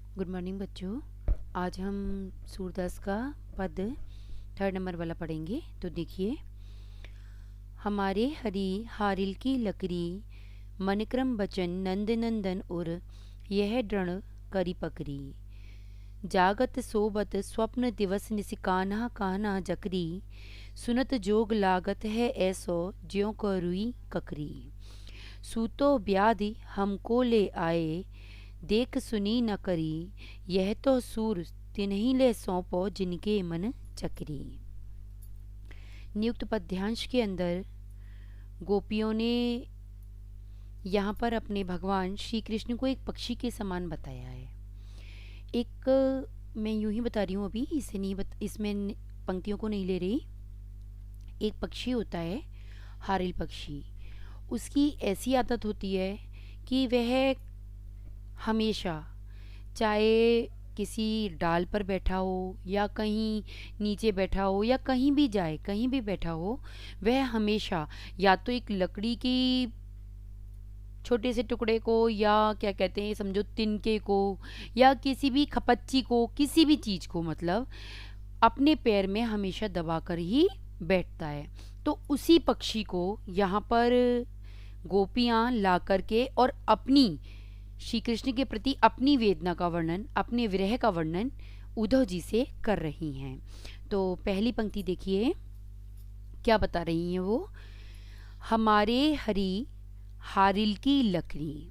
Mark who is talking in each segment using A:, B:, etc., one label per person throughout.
A: Good morning बच्चों। आज हम सूरदास का पद 3 नंबर वाला पढ़ेंगे। तो देखिए, हमारे हरि हारिल की लकड़ी मनक्रम बचन नंद नंदन उर यह दृढ़ करी पकड़ी जागत सोबत स्वप्न दिवस निसिकाना काना जकरी सुनत जोग लागत है ऐसो ज्यों करुई ककरी सूतो व्याधि हमको ले आए देख सुनी न करी यह तो सूर तिन्हीं ले सौंपो जिनके मन चकरी। नियुक्त पद्यांश के अंदर गोपियों ने यहाँ पर अपने भगवान श्री कृष्ण को एक पक्षी के समान बताया है। एक मैं यूं ही बता रही हूँ, अभी इसे नहीं इसमें पंक्तियों को नहीं ले रही। एक पक्षी होता है, हारिल पक्षी। उसकी ऐसी आदत होती है कि वह हमेशा, चाहे किसी डाल पर बैठा हो या कहीं नीचे बैठा हो या कहीं भी जाए, कहीं भी बैठा हो, वह हमेशा या तो एक लकड़ी की छोटे से टुकड़े को या क्या कहते हैं, समझो तिनके को या किसी भी खपच्ची को, किसी भी चीज़ को, मतलब अपने पैर में हमेशा दबा कर ही बैठता है। तो उसी पक्षी को यहाँ पर गोपियाँ ला करके और अपनी श्री कृष्ण के प्रति अपनी वेदना का वर्णन, अपने विरह का वर्णन उद्धव जी से कर रही हैं। तो पहली पंक्ति देखिए क्या बता रही हैं वो। हमारे हरि हारिल की लकड़ी।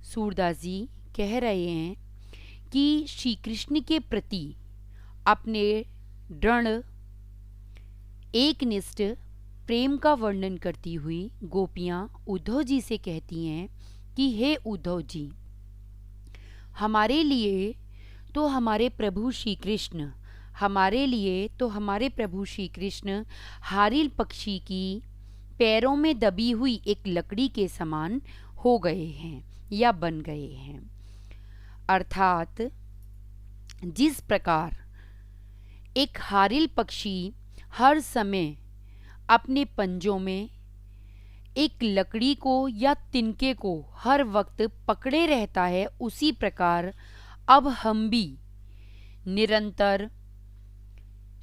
A: सूरदास जी कह रहे हैं कि श्री कृष्ण के प्रति अपने दृढ़ एकनिष्ठ प्रेम का वर्णन करती हुई गोपियाँ उद्धव जी से कहती हैं कि हे उद्धव जी, हमारे लिए तो हमारे प्रभु श्री कृष्ण, हमारे लिए तो हमारे प्रभु श्री कृष्ण हारिल पक्षी की पैरों में दबी हुई एक लकड़ी के समान हो गए हैं या बन गए हैं। अर्थात जिस प्रकार एक हारिल पक्षी हर समय अपने पंजों में एक लकड़ी को या तिनके को हर वक्त पकड़े रहता है, उसी प्रकार अब हम भी निरंतर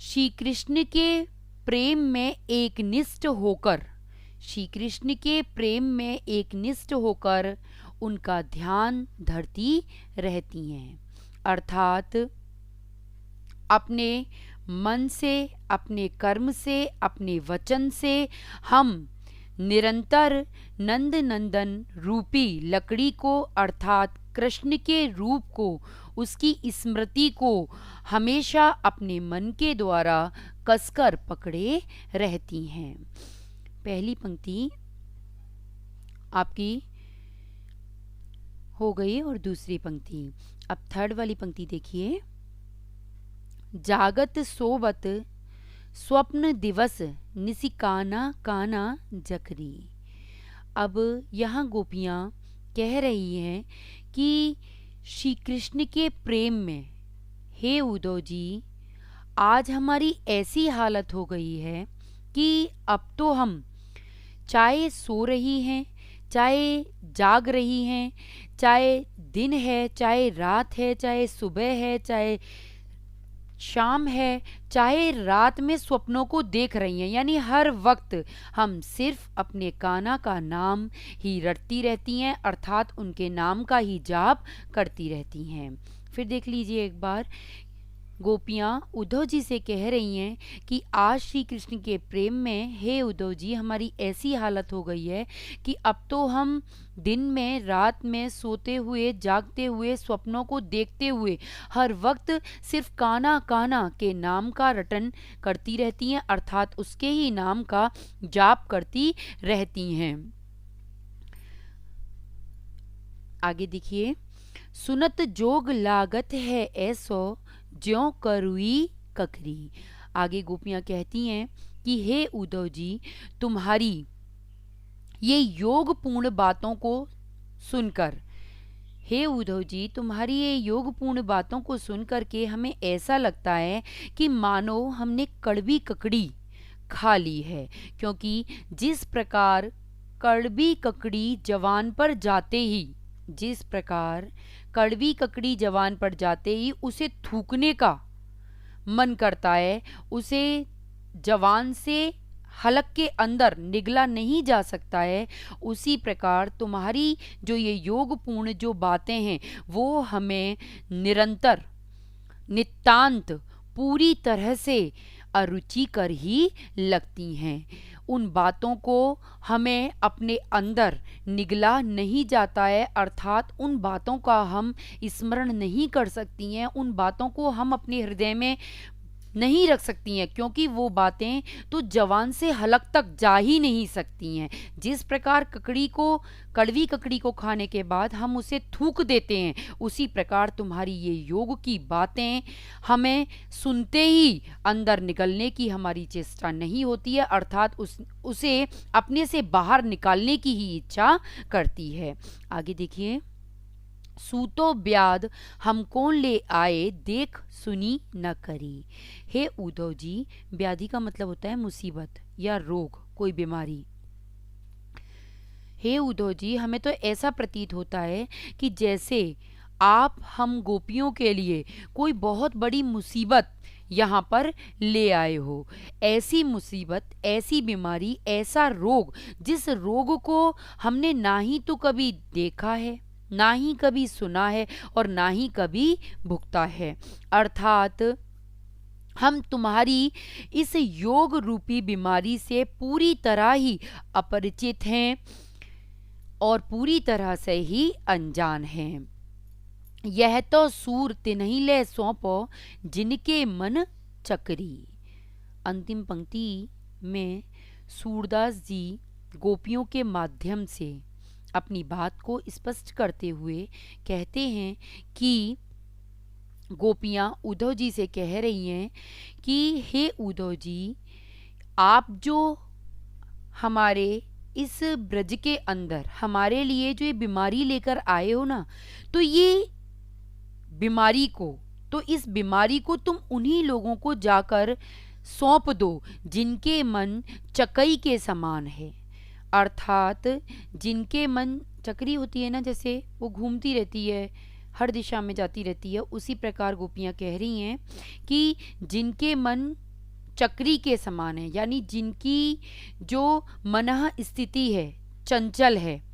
A: श्री कृष्ण के प्रेम में एकनिष्ठ होकर, श्री कृष्ण के प्रेम में एकनिष्ठ होकर उनका ध्यान धरती रहती हैं। अर्थात अपने मन से, अपने कर्म से, अपने वचन से हम निरंतर नंद नंदन रूपी लकड़ी को, अर्थात कृष्ण के रूप को, उसकी स्मृति को हमेशा अपने मन के द्वारा कसकर पकड़े रहती हैं। पहली पंक्ति आपकी हो गई और दूसरी पंक्ति, अब थर्ड वाली पंक्ति देखिए। जागत सोबत स्वप्न दिवस निसिकाना काना जकरी। अब यहाँ गोपियाँ कह रही हैं कि श्री कृष्ण के प्रेम में, हे उद्धव जी, आज हमारी ऐसी हालत हो गई है कि अब तो हम चाहे सो रही हैं, चाहे जाग रही हैं, चाहे दिन है, चाहे रात है, चाहे सुबह है, चाहे शाम है, चाहे रात में स्वप्नों को देख रही हैं, यानी हर वक्त हम सिर्फ अपने कान्हा का नाम ही रटती रहती हैं, अर्थात उनके नाम का ही जाप करती रहती हैं। फिर देख लीजिए एक बार, गोपियाँ उद्धव जी से कह रही हैं कि आज श्री कृष्ण के प्रेम में, हे उद्धव जी, हमारी ऐसी हालत हो गई है कि अब तो हम दिन में, रात में, सोते हुए, जागते हुए, स्वप्नों को देखते हुए हर वक्त सिर्फ कान्हा कान्हा के नाम का रटन करती रहती हैं, अर्थात उसके ही नाम का जाप करती रहती हैं। आगे देखिए, सुनत जोग लागत है ऐसो ज्यों करुई ककरी। आगे गोपियाँ कहती हैं कि हे उद्धव जी, तुम्हारी ये योगपूर्ण बातों को सुनकर, हे उद्धव जी, तुम्हारी ये योगपूर्ण बातों को सुनकर के हमें ऐसा लगता है कि मानो हमने कड़वी ककड़ी खा ली है। क्योंकि जिस प्रकार कड़वी ककड़ी जवान पर जाते ही जिस प्रकार कड़वी ककड़ी जवान पर जाते ही उसे थूकने का मन करता है, उसे जवान से हलक के अंदर निगला नहीं जा सकता है, उसी प्रकार तुम्हारी जो ये योगपूर्ण जो बातें हैं वो हमें निरंतर नितांत पूरी तरह से अरुचिकर ही लगती हैं। उन बातों को हमें अपने अंदर निगला नहीं जाता है, अर्थात उन बातों का हम स्मरण नहीं कर सकती हैं, उन बातों को हम अपने हृदय में नहीं रख सकती हैं, क्योंकि वो बातें तो जवान से हलक तक जा ही नहीं सकती हैं। जिस प्रकार कड़वी ककड़ी को खाने के बाद हम उसे थूक देते हैं, उसी प्रकार तुम्हारी ये योग की बातें हमें सुनते ही अंदर निकलने की हमारी चेष्टा नहीं होती है, अर्थात उसे अपने से बाहर निकालने की ही इच्छा करती है। आगे देखिए, सूतो ब्याद हम कौन ले आए, देख सुनी न करी। हे उद्धव जी, व्याधि का मतलब होता है मुसीबत या रोग, कोई बीमारी। हे उद्धव जी, हमें तो ऐसा प्रतीत होता है कि जैसे आप हम गोपियों के लिए कोई बहुत बड़ी मुसीबत यहाँ पर ले आए हो। ऐसी मुसीबत, ऐसी बीमारी, ऐसा रोग, जिस रोग को हमने ना ही तो कभी देखा है, ना ही कभी सुना है और ना ही कभी भुगता है, अर्थात हम तुम्हारी इस योग रूपी बीमारी से पूरी तरह ही अपरिचित हैं और पूरी तरह से ही अनजान हैं। यह तो सूर तिन्हीं ले सौंपो, जिनके मन चकरी। अंतिम पंक्ति में सूरदास जी गोपियों के माध्यम से अपनी बात को स्पष्ट करते हुए कहते हैं कि गोपियाँ उद्धव जी से कह रही हैं कि हे उद्धव जी, आप जो हमारे इस ब्रज के अंदर हमारे लिए जो ये बीमारी लेकर आए हो ना, तो ये बीमारी को, तो इस बीमारी को तुम उन्हीं लोगों को जाकर सौंप दो जिनके मन चकई के समान है, अर्थात जिनके मन, चक्री होती है ना, जैसे वो घूमती रहती है, हर दिशा में जाती रहती है, उसी प्रकार गोपियाँ कह रही हैं कि जिनके मन चक्री के समान है, यानी जिनकी जो मनः स्थिति है चंचल है,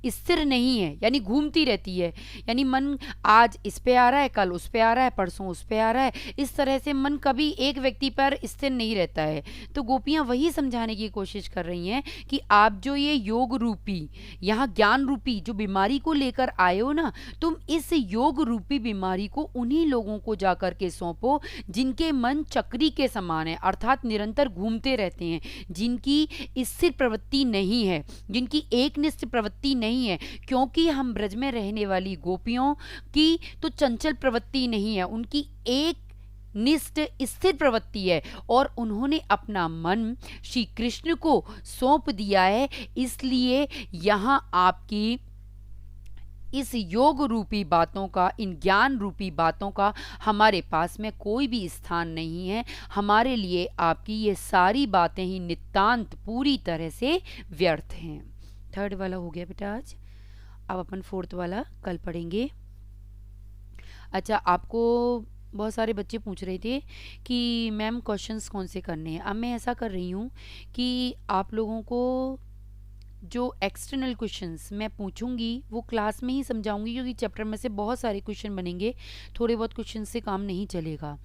A: स्थिर नहीं है, यानी घूमती रहती है, यानी मन आज इस पे आ रहा है, कल उस पे आ रहा है, परसों उस पे आ रहा है, इस तरह से मन कभी एक व्यक्ति पर स्थिर नहीं रहता है। तो गोपियाँ वही समझाने की कोशिश कर रही हैं कि आप जो ये योग रूपी, यहाँ ज्ञान रूपी जो बीमारी को लेकर आए हो ना, तुम इस योग रूपी बीमारी को उन्हीं लोगों को जाकर के सौंपो जिनके मन चक्री के समान है, अर्थात निरंतर घूमते रहते हैं, जिनकी स्थिर प्रवृत्ति नहीं है, जिनकी एकनिष्ठ प्रवृत्ति नहीं है, क्योंकि हम ब्रज में रहने वाली गोपियों की तो चंचल प्रवृत्ति नहीं है, उनकी एक निष्ठ स्थिर प्रवृत्ति है और उन्होंने अपना मन श्री कृष्ण को सौंप दिया है। इसलिए यहाँ आपकी इस योग रूपी बातों का, इन ज्ञान रूपी बातों का हमारे पास में कोई भी स्थान नहीं है। हमारे लिए आपकी ये सारी बातें ही नितांत पूरी तरह से व्यर्थ हैं। थर्ड वाला हो गया बेटा आज, अब अपन फोर्थ वाला कल पढ़ेंगे। अच्छा, आपको बहुत सारे बच्चे पूछ रहे थे कि मैम क्वेश्चंस कौन से करने हैं। अब मैं ऐसा कर रही हूँ कि आप लोगों को जो एक्सटर्नल क्वेश्चंस मैं पूछूंगी वो क्लास में ही समझाऊंगी, क्योंकि चैप्टर में से बहुत सारे क्वेश्चन बनेंगे, थोड़े बहुत क्वेश्चन से काम नहीं चलेगा,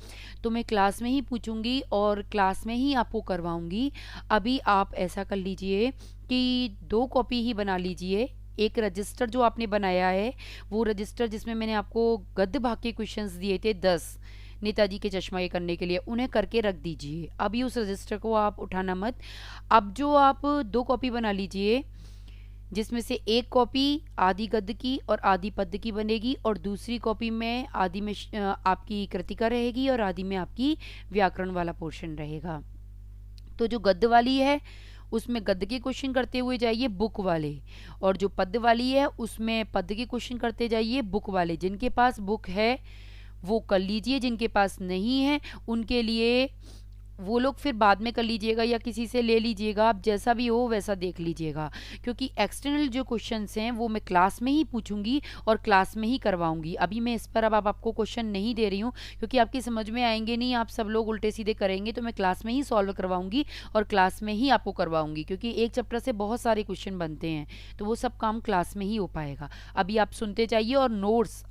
A: तो मैं क्लास में ही पूछूंगी और क्लास में ही आपको करवाऊंगी। अभी आप ऐसा कर लीजिए कि 2 कॉपी ही बना लीजिए। एक रजिस्टर जो आपने बनाया है, वो रजिस्टर जिसमें मैंने आपको गद्य भाग के क्वेश्चंस दिए थे 10 नेताजी के चश्मा ये करने के लिए, उन्हें करके रख दीजिए। अभी उस रजिस्टर को आप उठाना मत। अब जो आप 2 कॉपी बना लीजिए, जिसमें से एक कॉपी आदि गद्य की और आदि पद्य की बनेगी और दूसरी कॉपी में आदि में आपकी कृतिका रहेगी और आदि में आपकी व्याकरण वाला पोर्शन रहेगा। तो जो गद्य वाली है उसमें गद्य के क्वेश्चन करते हुए जाइए बुक वाले, और जो पद्य वाली है उसमें पद्य के क्वेश्चन करते जाइए बुक वाले। जिनके पास बुक है वो कर लीजिए, जिनके पास नहीं है उनके लिए वो लोग फिर बाद में कर लीजिएगा या किसी से ले लीजिएगा, आप जैसा भी हो वैसा देख लीजिएगा, क्योंकि एक्सटर्नल जो क्वेश्चंस हैं वो मैं क्लास में ही पूछूंगी और क्लास में ही करवाऊंगी। अभी मैं इस पर अब आपको क्वेश्चन नहीं दे रही हूँ, क्योंकि आपकी समझ में आएंगे नहीं, आप सब लोग उल्टे सीधे करेंगे, तो मैं क्लास में ही सॉल्व करवाऊंगी और क्लास में ही आपको करवाऊंगी, क्योंकि एक चैप्टर से बहुत सारे क्वेश्चन बनते हैं, तो वो सब काम क्लास में ही हो पाएगा। अभी आप सुनते जाइए और नोट्स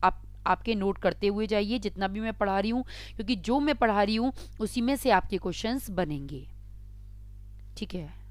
A: आपके नोट करते हुए जाइए जितना भी मैं पढ़ा रही हूँ, क्योंकि जो मैं पढ़ा रही हूँ उसी में से आपके क्वेश्चंस बनेंगे। ठीक है।